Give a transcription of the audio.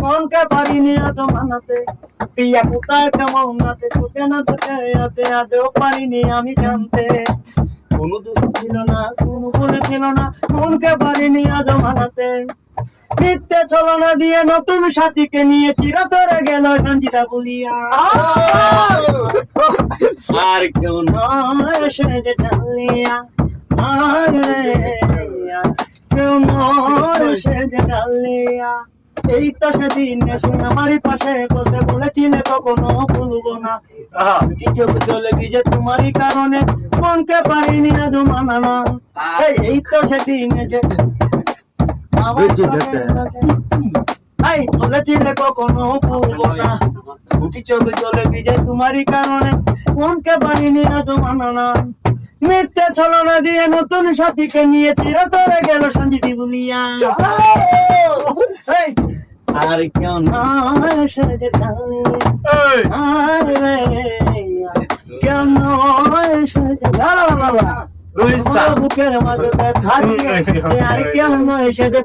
মনকে পারিনি আজ মানাতে, প্রিয়া কোথায় কেমন নাতে, তোকে না তোকে আছে আজও পারিনি আমি জানতে। কোনো দোষ ছিল না, কোনো ভুল ছিল না, মনকে পারিনি আজ মানাতে। মিথ্যে ছলনা দিয়ে নতুন সাথীকে নিয়ে চিরতরে গেল সঞ্জিতা বলিয়া। আর কেউ নয় সে যে ডালিয়া, আর কেউ নয় সে যে ডালিয়া। এই তো সেদিন এসে আমারই পাশে বসে বলেছিলে কখনো ভুলবো না, কিছু চলে ভিজে তোমারই কারণে মনকে পারিনি আজ মানানো। এই তো সেদিন এসে বলেছিলে কখনো ভুলবো না, দুটি চোখে চলে ভিজে তোমারই কারণে মনকে পারিনি আজ মানানো। মিথ্যে ছলনা দিয়ে নতুন সাথীকে নিয়ে চিরতরে গেল সঞ্জিতি বলিয়া। আর কেউ নয় সে যে ডালিয়া, কেউ নয় সে যে বুকের মাঝে ব্যথা দিয়ে, আর কেউ নয় সে যে